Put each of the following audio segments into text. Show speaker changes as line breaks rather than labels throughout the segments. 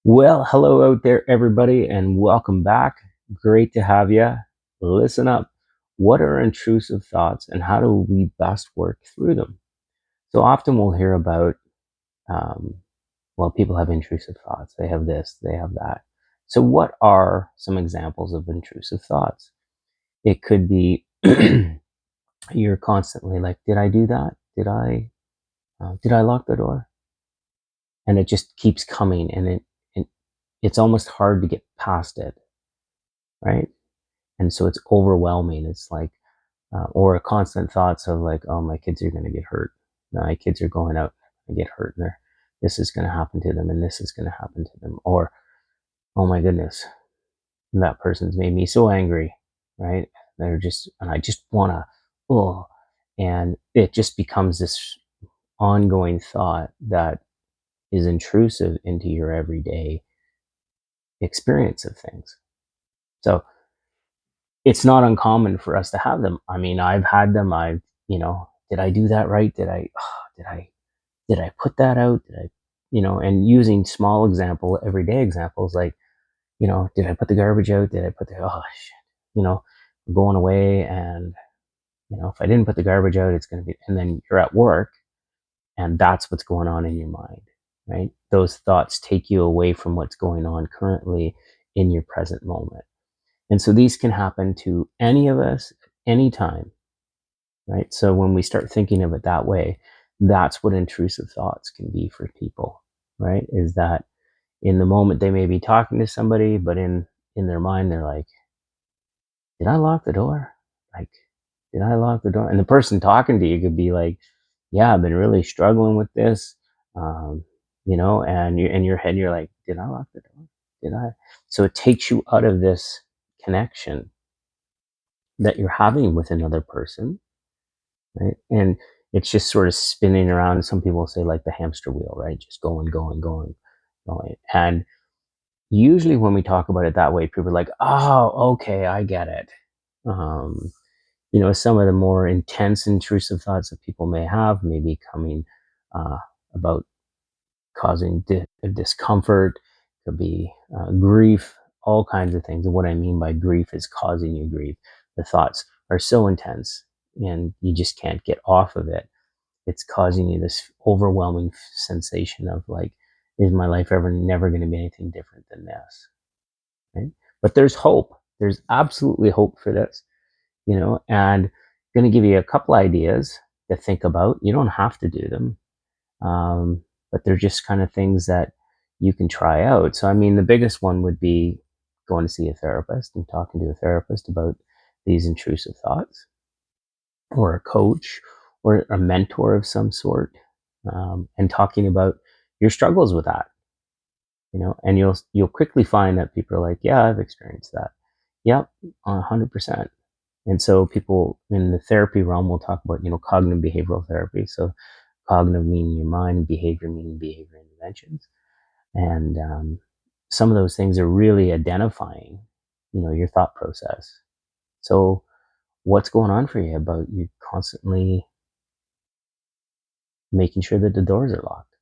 Well, hello out there, everybody, and welcome back. Great to have you. Listen up. What are intrusive thoughts and how do we best work through them? So often we'll hear about, um, well, people have intrusive thoughts. They have this, they have that. So, what are some examples of intrusive thoughts? It could be you're constantly like, did I do that? Did I lock the door? And it just keeps coming, and it's almost hard to get past it, right? And so it's overwhelming. It's like, or constant thoughts of like, oh, my kids are going to get hurt. My kids are going out and get hurt, and this is going to happen to them, and this is going to happen to them. Or, oh my goodness, that person's made me so angry, right? And I just want to, oh, and it just becomes this ongoing thought that is intrusive into your everyday experience of things. So it's not uncommon for us to have them. I mean, I've had them. Did I do that right? Did I put that out? And using small example, everyday examples like, did I put the garbage out? Did I put oh shit, we're going away and, if I didn't put the garbage out, it's going to be, and then you're at work and that's what's going on in your mind, right? Those thoughts take you away from what's going on currently in your present moment. And so these can happen to any of us anytime, right? So when we start thinking of it that way, that's what intrusive thoughts can be for people, right? Is that in the moment they may be talking to somebody, but in their mind they're like, "Did I lock the door? Like, did I lock the door?" And the person talking to you could be like, "Yeah, I've been really struggling with this," and you in your head you're like, "Did I lock the door? Did I?" So it takes you out of this connection that you're having with another person, right? And it's just sort of spinning around. Some people say like the hamster wheel, right? Just going, going, going, going. And usually when we talk about it that way, people are like, "Oh, okay, I get it." Um, some of the more intense, intrusive thoughts that people may have may be coming uh, about causing discomfort, could be grief, all kinds of things. And what I mean by grief is causing you grief. The thoughts are so intense and you just can't get off of it. It's causing you this overwhelming sensation of like, is my life ever never going to be anything different than this? Right? But there's hope. There's absolutely hope for this, and I'm going to give you a couple ideas to think about. You don't have to do them, um, but they're just kind of things that you can try out. So, I mean, the biggest one would be going to see a therapist and talking to a therapist about these intrusive thoughts, or a coach, or a mentor of some sort, and talking about your struggles with that. And you'll quickly find that people are like, "Yeah, I've experienced that. Yep, 100%." And so people in the therapy realm will talk about, cognitive behavioral therapy. So cognitive meaning your mind, behavior meaning behavior interventions. And some of those things are really identifying, your thought process. So what's going on for you about you constantly making sure that the doors are locked,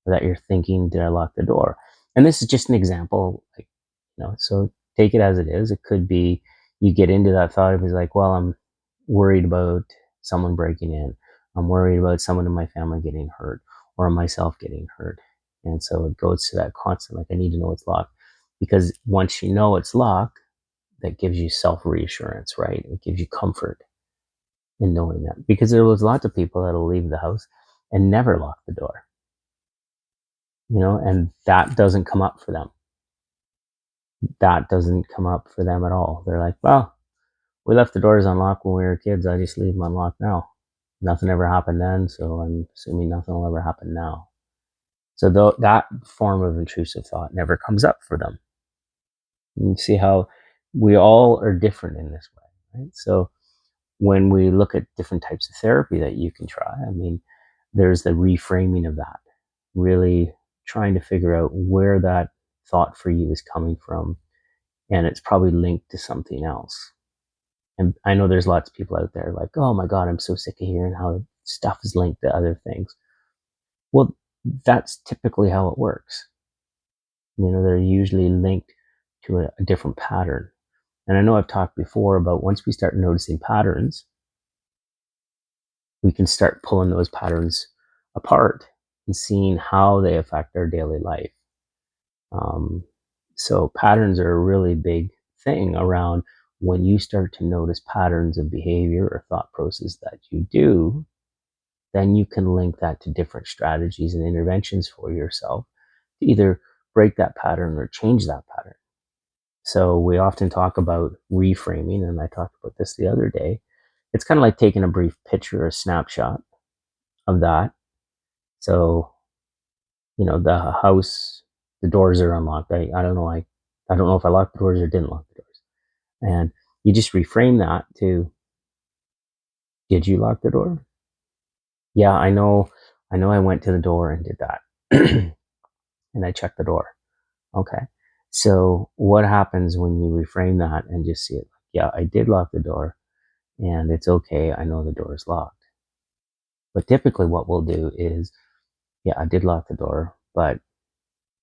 or that you're thinking, did I lock the door? And this is just an example, like, so take it as it is. It could be you get into that thought of, is like, well, I'm worried about someone breaking in. I'm worried about someone in my family getting hurt, or myself getting hurt. And so it goes to that constant, like, I need to know it's locked. Because once you know it's locked, that gives you self reassurance, right? It gives you comfort in knowing that. Because there was lots of people that'll leave the house and never lock the door, and that doesn't come up for them. That doesn't come up for them at all. They're like, well, we left the doors unlocked when we were kids. I just leave them unlocked now. Nothing ever happened then, so I'm assuming nothing will ever happen now. So that form of intrusive thought never comes up for them. You see how we all are different in this way, right? So when we look at different types of therapy that you can try, I mean, there's the reframing of that, really trying to figure out where that thought for you is coming from, and it's probably linked to something else. And I know there's lots of people out there like, oh my God, I'm so sick of hearing how stuff is linked to other things. Well, that's typically how it works. They're usually linked to a different pattern. And I know I've talked before about once we start noticing patterns, we can start pulling those patterns apart and seeing how they affect our daily life. Um, so patterns are a really big thing around when you start to notice patterns of behavior or thought process that you do, then you can link that to different strategies and interventions for yourself to either break that pattern or change that pattern. So we often talk about reframing, and I talked about this the other day. It's kind of like taking a brief picture or snapshot of that. So, the house, the doors are unlocked. I don't know. I don't know if I locked the doors or didn't lock the doors. And you just reframe that to, did you lock the door? Yeah, I know. I went to the door and did that. And I checked the door. Okay. So what happens when you reframe that and just see it? Yeah, I did lock the door and it's okay. I know the door is locked. But typically what we'll do is, yeah, I did lock the door, but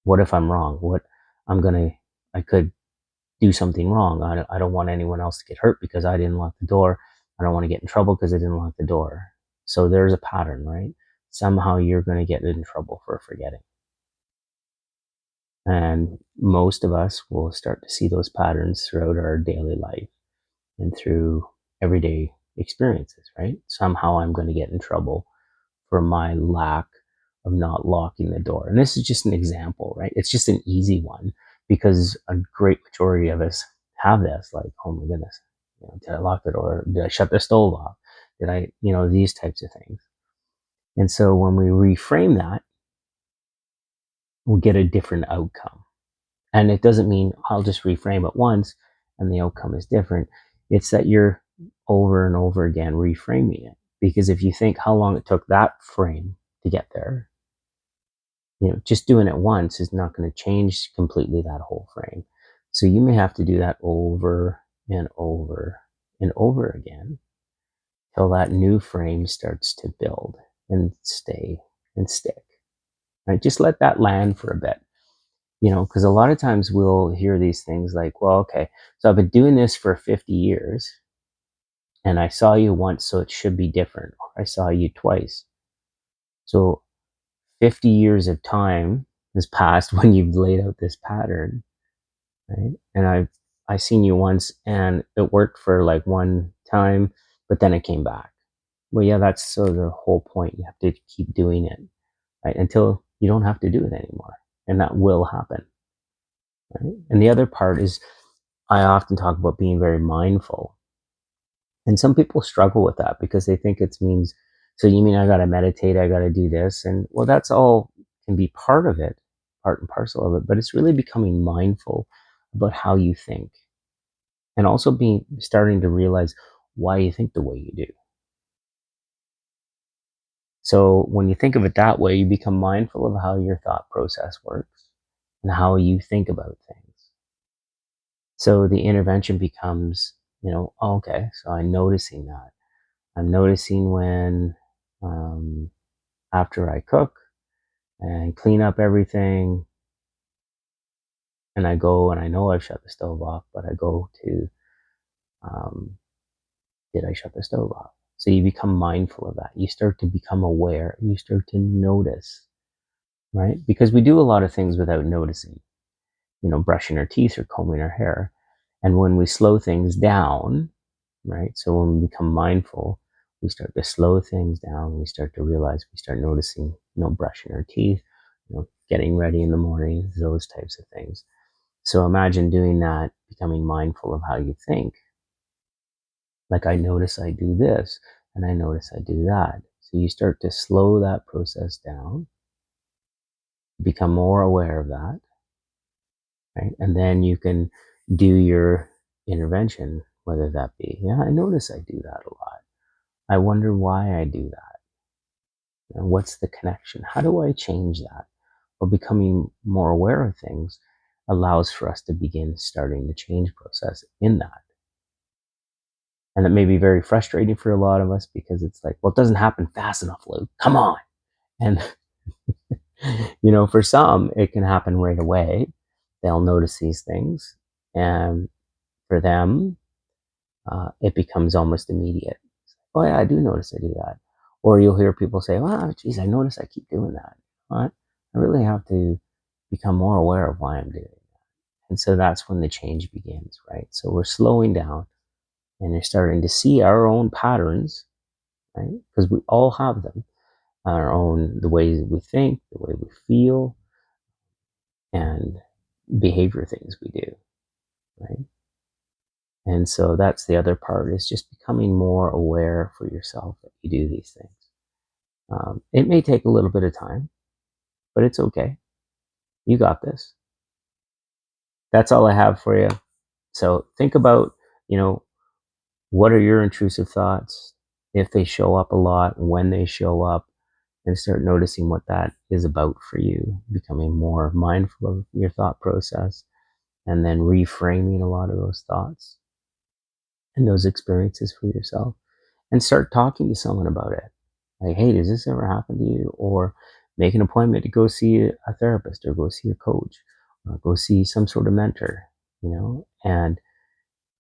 what if I'm wrong? I could do something wrong. I don't want anyone else to get hurt because I didn't lock the door. I don't want to get in trouble because I didn't lock the door. So there's a pattern, right? Somehow you're going to get in trouble for forgetting. And most of us will start to see those patterns throughout our daily life and through everyday experiences, right? Somehow I'm going to get in trouble for my lack of not locking the door. And this is just an example, right? It's just an easy one because a great majority of us have this, like, oh my goodness, did I lock the door? Did I shut the stove off? Did I, these types of things. And so when we reframe that, we'll get a different outcome. And it doesn't mean I'll just reframe it once and the outcome is different. It's that you're over and over again reframing it. Because if you think how long it took that frame to get there, just doing it once is not going to change completely that whole frame. So you may have to do that over and over and over again till that new frame starts to build and stay and stick. Right? Just let that land for a bit. Because a lot of times we'll hear these things like, well, okay, so I've been doing this for 50 years and I saw you once, so it should be different. Or I saw you twice. So 50 years of time has passed when you've laid out this pattern, right? And I seen you once and it worked for like one time, but then it came back. Well, yeah, that's so the whole point. You have to keep doing it, right? Until you don't have to do it anymore. And that will happen. Right? And the other part is I often talk about being very mindful. And some people struggle with that because they think it means, so you mean I got to meditate, I got to do this. And well, that's all can be part of it, part and parcel of it, but it's really becoming mindful about how you think and also starting to realize why you think the way you do. So when you think of it that way, you become mindful of how your thought process works and how you think about things. So the intervention becomes, oh, okay, so I'm noticing that. I'm noticing when, after I cook and clean up everything, and I go and I know I've shut the stove off, but I go to, um, did I shut the stove off? So you become mindful of that. You start to become aware. You start to notice, right? Because we do a lot of things without noticing, brushing our teeth or combing our hair. And when we slow things down, right? So when we become mindful, we start to slow things down. We start to realize, we start noticing, brushing our teeth, getting ready in the morning, those types of things. So imagine doing that, becoming mindful of how you think. Like, I notice I do this and I notice I do that. So you start to slow that process down, become more aware of that, right? And then you can do your intervention, whether that be, yeah, I notice I do that a lot. I wonder why I do that. And what's the connection? How do I change that? Well, becoming more aware of things allows for us to begin starting the change process in that. And it may be very frustrating for a lot of us because it's like, well, it doesn't happen fast enough, Luke. Come on. And, for some, it can happen right away. they'll notice these things, and for them, it becomes almost immediate. Oh yeah, I do notice I do that. Or you'll hear people say, "Well, geez, I notice I keep doing that. What? I really have to become more aware of why I'm doing it." And so that's when the change begins, right? So we're slowing down and you're starting to see our own patterns, right? Because we all have them, our own, the way we think, the way we feel, and behavior things we do, right? And so that's the other part, is just becoming more aware for yourself that you do these things. It may take a little bit of time, but it's okay. You got this. That's all I have for you. So think about, you know, what are your intrusive thoughts? If they show up a lot, when they show up, and start noticing what that is about for you, becoming more mindful of your thought process, and then reframing a lot of those thoughts and those experiences for yourself, and start talking to someone about it. Like, hey, does this ever happen to you? Or make an appointment to go see a therapist, or go see a coach, or go see some sort of mentor, and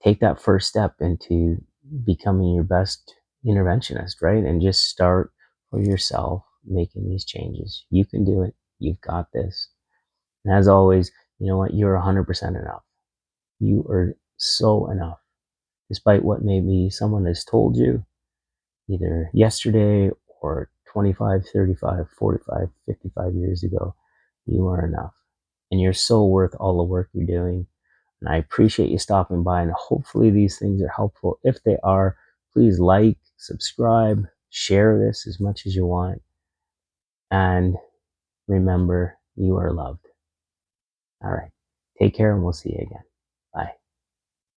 take that first step into becoming your best interventionist, right? And just start for yourself making these changes. You can do it. You've got this. And as always, you know what? You're 100% enough. You are so enough. Despite what maybe someone has told you, either yesterday or 25, 35, 45, 55 years ago, you are enough. And you're so worth all the work you're doing. And I appreciate you stopping by, and hopefully these things are helpful. If they are, please like, subscribe, share this as much as you want. And remember, you are loved. All right. Take care, and we'll see you again. Bye.